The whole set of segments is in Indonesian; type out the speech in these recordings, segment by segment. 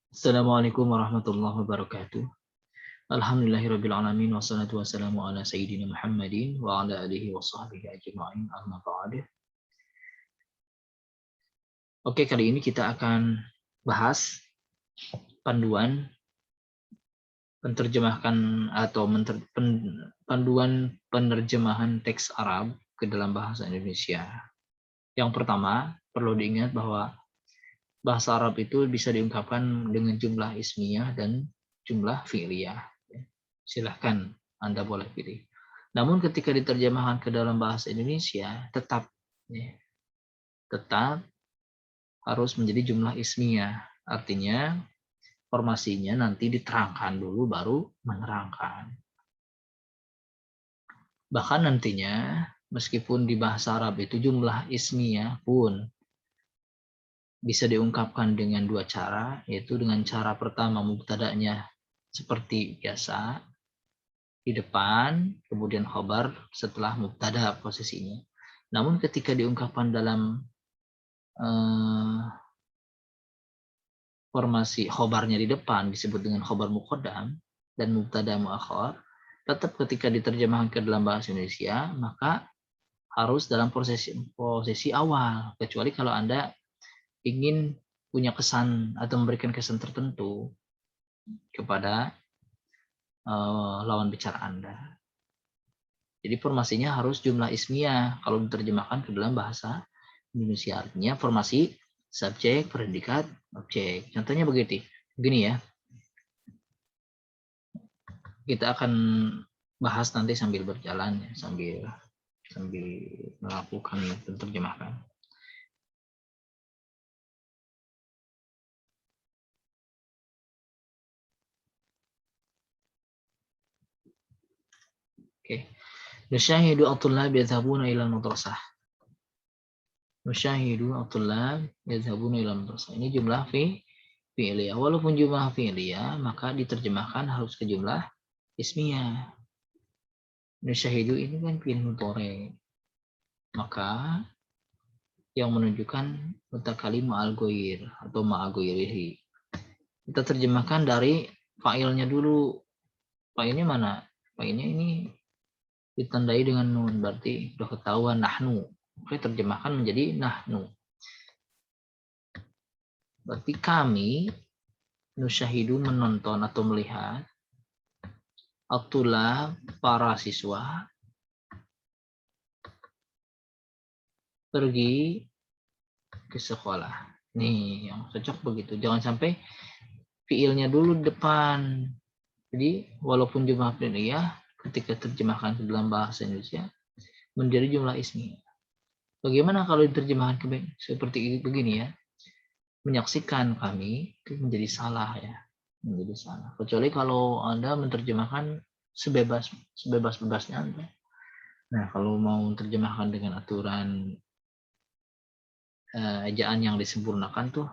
Assalamualaikum warahmatullahi wabarakatuh. Alhamdulillahirabbil alamin wassalatu wassalamu ala sayyidina Muhammadin wa ala alihi wa sahbihi ajma'in amma ba'd. Oke, kali ini kita akan bahas panduan penterjemahkan atau panduan penerjemahan teks Arab ke dalam bahasa Indonesia. Yang pertama, perlu diingat bahwa bahasa Arab itu bisa diungkapkan dengan jumlah ismiyah dan jumlah fi'liyah. Silahkan Anda boleh pilih. Namun ketika diterjemahkan ke dalam bahasa Indonesia, tetap harus menjadi jumlah ismiyah. Artinya formasinya nanti diterangkan dulu baru menerangkan. Bahkan nantinya meskipun di bahasa Arab itu jumlah ismiyah pun bisa diungkapkan dengan dua cara, yaitu dengan cara pertama mubtada'nya seperti biasa di depan, kemudian khobar setelah mubtada posisinya. Namun ketika diungkapkan dalam formasi khobarnya di depan disebut dengan khobar muqaddam dan mubtada muakhar, tetap ketika diterjemahkan ke dalam bahasa Indonesia maka harus dalam posisi awal, kecuali kalau Anda ingin punya kesan atau memberikan kesan tertentu kepada lawan bicara Anda. Jadi formasinya harus jumlah ismiyah kalau diterjemahkan ke dalam bahasa Indonesia. Artinya formasi subjek, predikat, objek. Contohnya begini ya. Kita akan bahas nanti sambil berjalan ya, sambil melakukan penerjemahan. Oke. Nusyahidu at-tullab yadhhabuna ila al-madrasah. Nusyahidu at-tullab yadhhabuna ila al-madrasah. Ini jumlah fi'liyah. Walaupun jumlah fi'liyah, maka diterjemahkan harus ke jumlah ismiyah. Nusyahidu ini kan fi'il mudhari. Maka yang menunjukkan mutakalim ma'al ghair atau ma'a ghairihi. Kita terjemahkan dari fa'ilnya dulu. Fa'ilnya mana? Fa'ilnya ini ditandai dengan nun, berarti sudah ketahuan nahnu. Oke, terjemahkan menjadi nahnu. Berarti kami nusyahidu menonton atau melihat atulah para siswa pergi ke sekolah. Nih, yang cocok begitu. Jangan sampai fiilnya dulu depan. Jadi, walaupun jumlah fi'liyah ketika terjemahkan ke dalam bahasa Indonesia menjadi jumlah ismi. Bagaimana kalau diterjemahkan seperti begini ya? Menyaksikan kami itu menjadi salah ya. Menjadi salah. Kecuali kalau Anda menerjemahkan sebebas-bebasnya Anda. Nah, kalau mau menerjemahkan dengan aturan ejaan yang disempurnakan tuh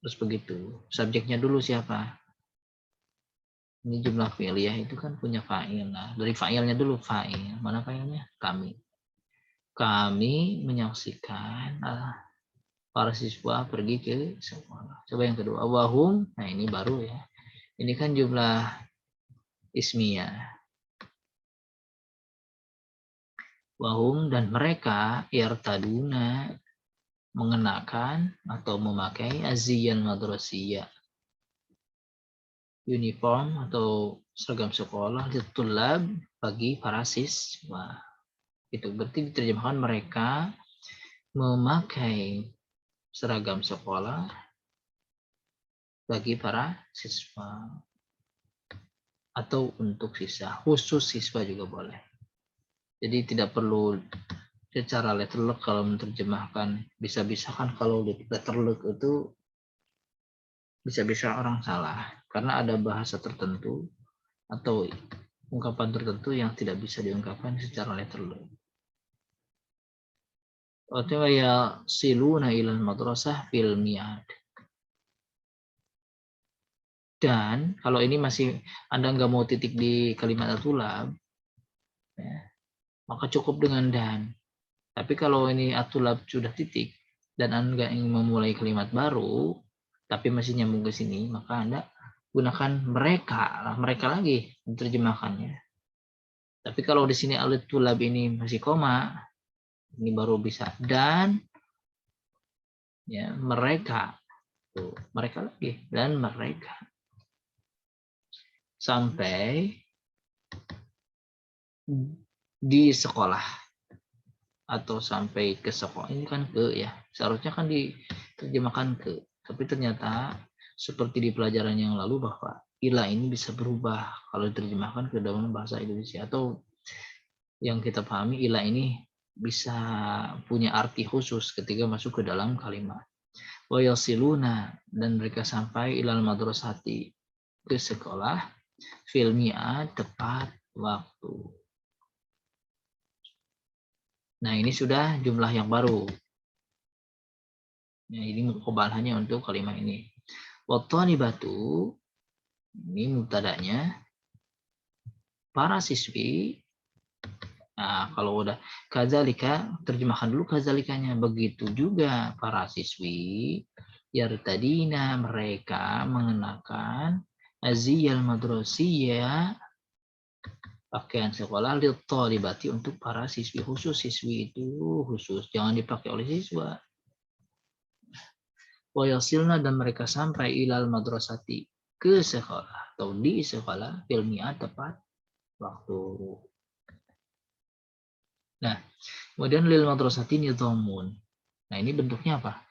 terus begitu. Subjeknya dulu siapa? Ini jumlah fi'liyah itu kan punya fa'il. Nah, dari fa'ilnya dulu fa'il. Mana fa'ilnya? Kami. Kami menyaksikan para siswa pergi ke sekolah. Coba yang kedua. Wahum. Nah, ini baru ya. Ini kan jumlah ismiyah. Wahum dan mereka yartaduna mengenakan atau memakai aziyan madrasiyah. Uniform atau seragam sekolah litulab bagi para siswa. Itu berarti diterjemahkan mereka memakai seragam sekolah bagi para siswa atau untuk siswa, khusus siswa juga boleh. Jadi tidak perlu secara letterlock kalau menerjemahkan, bisa-bisa kan kalau letterlock itu bisa-bisa orang salah karena ada bahasa tertentu atau ungkapan tertentu yang tidak bisa diungkapkan secara letterlock. Artinya ya siluna ilal madrasah fil mi'ad. Dan kalau ini masih Anda nggak mau titik di kalimat atulab, ya, maka cukup dengan dan. Tapi kalau ini atulab sudah titik dan Anda ingin memulai kalimat baru, tapi masih nyambung ke sini, maka Anda gunakan mereka lagi diterjemahkannya. Tapi kalau di sini alif tulab ini masih koma, ini baru bisa dan ya mereka. Tuh, mereka lagi dan mereka. Sampai di sekolah atau sampai ke sekolah, ini kan ke ya, seharusnya kan diterjemahkan ke, tapi ternyata seperti di pelajaran yang lalu bahwa ila ini bisa berubah kalau diterjemahkan ke dalam bahasa Indonesia, atau yang kita pahami ila ini bisa punya arti khusus ketika masuk ke dalam kalimat. Wa yasiluna, dan mereka sampai ilal madrasati, ke sekolah, fil mi'ad, tepat waktu. Nah, ini sudah jumlah yang baru. Nah, ini muqabalahnya untuk kalimat ini. Wa thalibatu, ini mubtada'nya, para siswi. Nah, kalau udah kadzalika, terjemahkan dulu kadzalikanya. Begitu juga para siswi, yartadina, mereka mengenakan aziyal madrasiyah, pakaian sekolah, lil thalibati, untuk para siswi khusus. Siswi itu khusus, jangan dipakai oleh siswa. Wa yasilna, dan mereka sampai ilal madrasati, ke sekolah atau di sekolah, fil mi'ad, tepat waktu. Nah, kemudian lil madrasati nidhamun. Nah, ini bentuknya apa?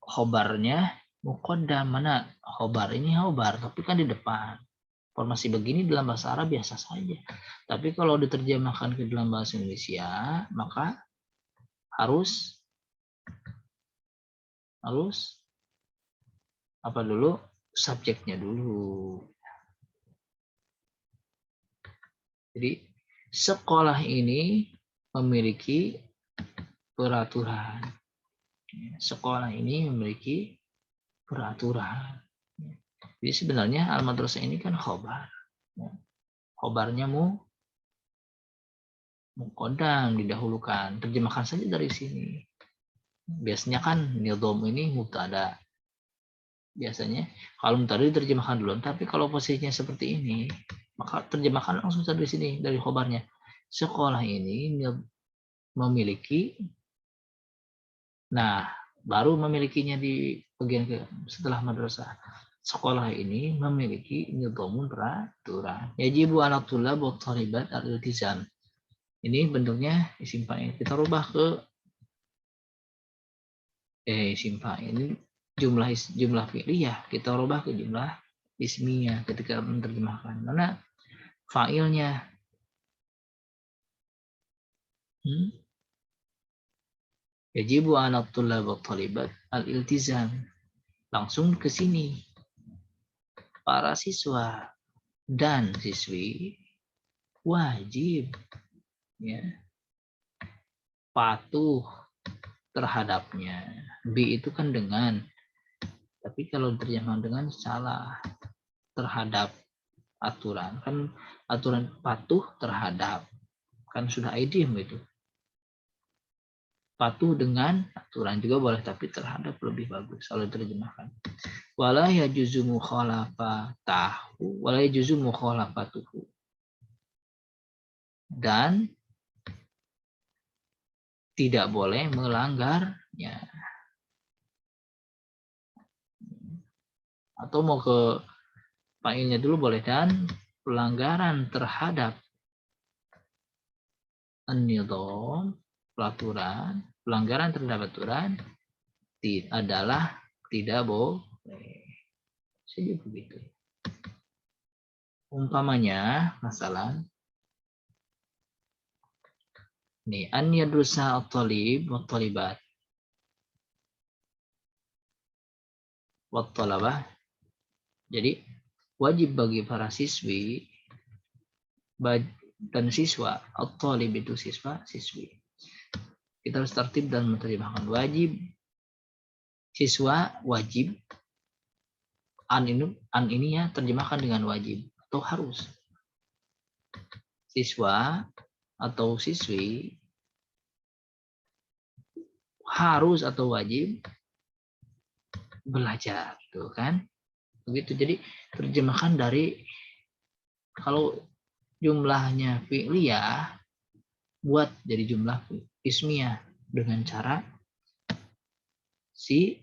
Khobarnya muqaddam. Mana khobar? Ini khobar, tapi kan di depan. Formasi begini dalam bahasa Arab biasa saja. Tapi kalau diterjemahkan ke dalam bahasa Indonesia, maka harus apa dulu? Subjeknya dulu. Jadi sekolah ini memiliki peraturan. Sekolah ini memiliki peraturan. Jadi sebenarnya al-madrasah ini kan khobar. Khobarnya muqaddam, didahulukan. Terjemahkan saja dari sini. Biasanya kan nidham ini mubtada. Biasanya kalau mubtada diterjemahkan dulu. Tapi kalau posisinya seperti ini, maka terjemahkan langsung dari sini, dari khobarnya. Sekolah ini memiliki, nah baru memilikinya di bagian ke setelah madrasah. Sekolah ini memiliki nidhamun, peraturan. Yajibu ala thulab wa thalibat al-iltizam. Ini bentuknya isim fa'il. Kita rubah ke isim fa'il. Ini jumlah fi'liyah. Kita rubah ke jumlah ismiyah ketika menerjemahkan. Mana fa'ilnya? Yajibu ala thulab wa thalibat al-iltizam. Langsung ke sini. Para siswa dan siswi wajib ya patuh terhadapnya. B itu kan dengan, tapi kalau diterjemahkan dengan salah. Terhadap aturan, kan aturan patuh terhadap, kan sudah idiom itu. Patuh dengan aturan juga boleh, tapi terhadap lebih bagus kalau diterjemahkan. Wala yajuzu mukhalafatahu, wala yajuzu mukhalafatuhu, dan tidak boleh melanggarnya. Atau mau ke fa'ilnya dulu boleh, dan pelanggaran terhadap an-nidham, peraturan, pelanggaran terhadap aturan adalah tidak boleh. Jadi begitu. Umpamanya, masalah nih, an yadrusa at-talib wa talibat wa talabah. Jadi wajib bagi para siswi dan siswa, at-talib itu siswa, siswi. Kita harus tertib dan menerjemahkan. Wajib, siswa wajib. An ini ya terjemahkan dengan wajib atau harus. Siswa atau siswi harus atau wajib belajar, tuh kan? Begitu. Jadi terjemahkan dari kalau jumlahnya fi'liyah buat jadi jumlah ismiyah dengan cara si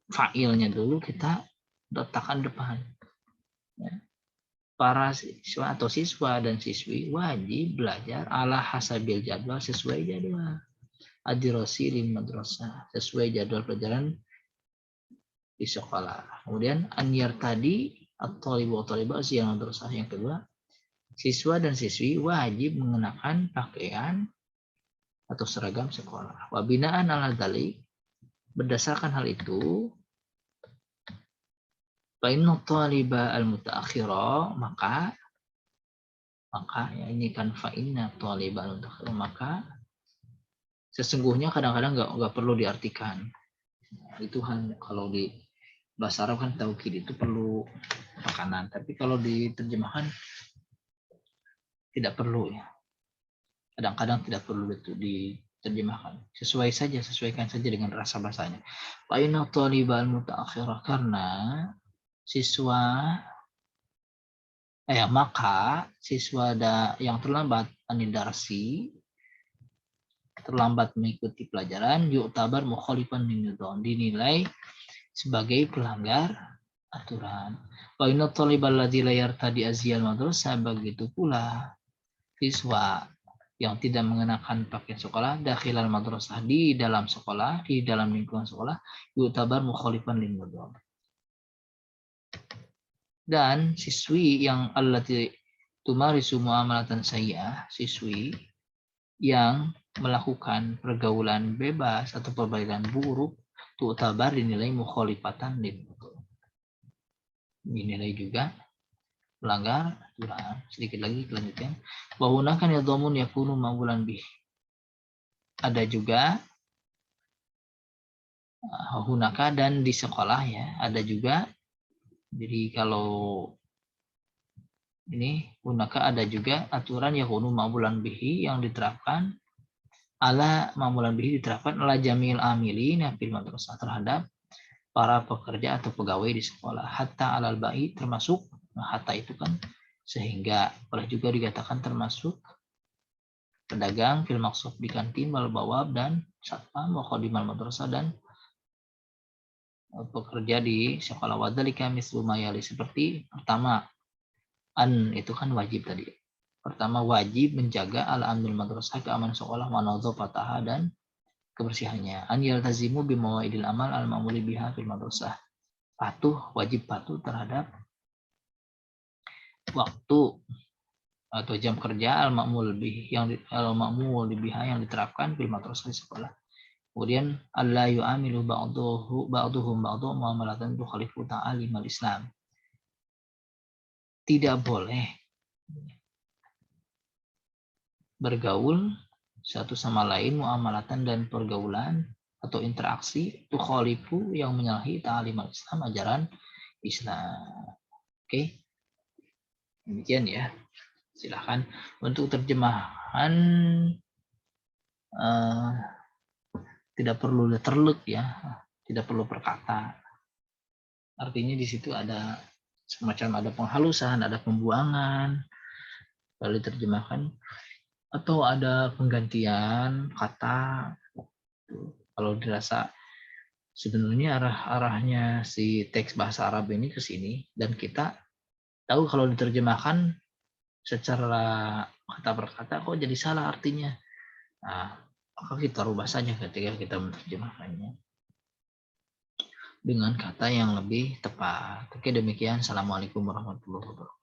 fa'ilnya dulu kita letakkan depan. Ya. Para siswa atau siswa dan siswi wajib belajar ala hasabil jadwal sesuai jadwal. Adirasi lil madrasah sesuai jadwal pelajaran di sekolah. Kemudian anyar tadi atau ibu yang madrasah yang kedua, siswa dan siswi wajib mengenakan pakaian atau seragam sekolah. Wabinaan ala dalik, berdasarkan hal itu, Fa'inna taliba al-mutaakhira, maka ya ini kan fa'inna taliba al-mutaakhira, maka sesungguhnya kadang-kadang nggak perlu diartikan. Itu kan kalau di bahasa Arab kan taukid itu perlu tekanan, tapi kalau diterjemahkan tidak perlu ya. Kadang-kadang tidak perlu itu diterjemahkan. Sesuaikan saja dengan rasa bahasanya. Fa'inna taliba al-mutaakhira, karena maka siswa yang terlambat anidarsi, terlambat mengikuti pelajaran, yu'tabar mukhalifan linidham, dinilai sebagai pelanggar aturan. Wa inna talibal ladzi la yartadi azyal madrasah, begitu pula siswa yang tidak mengenakan pakaian sekolah dakhilal madrasah, di dalam sekolah, di dalam lingkungan sekolah, yu'tabar mukhalifan linidham. Dan siswi yang allati tumarisu muamalatan sayyi'ah, siswi yang melakukan pergaulan bebas atau pergaulan buruk, tu'tabar dinilai mukhalifatan lil, dinilai juga melanggar aturan. Sedikit lagi lanjutkan. Wa hunaka nidhamun yakunu ma'mulan bih. Ada juga hunaka, dan di sekolah ya, ada juga. Jadi kalau ini hunaka ada juga aturan yakunu ma'mulan bihi yang diterapkan ala ma'mulan bihi diterapkan ala jamil amilin fil madrasah, terhadap para pekerja atau pegawai di sekolah, hatta alal ba'i, termasuk hatta itu kan sehingga, boleh juga dikatakan termasuk pedagang fil maqsaf di kantin, wal bawab dan satpam, wa khadimal madrasah dan pekerja di sekolah. Wadzalika mislu mayali, seperti pertama itu kan wajib tadi. Pertama wajib menjaga al-amnul madrasah, keamanan sekolah, wa nadhafataha, dan kebersihannya. An yaltazimu bimawaidil amal al-ma'muli biha fil madrasah. Wajib patuh terhadap waktu atau jam kerja al-ma'mul biha yang diterapkan fil madrasah di sekolah. Kemudian alla yu'amilu ba'duhum muamalatan tukhalifu ta'alim al-Islam. Tidak boleh bergaul satu sama lain, muamalatan dan pergaulan atau interaksi tukhalifu yang menyalahi ta'alim al-Islam, ajaran Islam. Oke. Demikian ya. Silahkan untuk terjemahan tidak perlu letterlek ya, tidak perlu perkata. Artinya di situ ada semacam ada penghalusan, ada pembuangan, lalu diterjemahkan, atau ada penggantian kata. Kalau dirasa sebenarnya arahnya si teks bahasa Arab ini ke sini, dan kita tahu kalau diterjemahkan secara kata per kata kok jadi salah artinya. Nah, maka kita rubah saja ketika kita menerjemahkannya dengan kata yang lebih tepat. Oke, demikian. Assalamualaikum warahmatullahi wabarakatuh.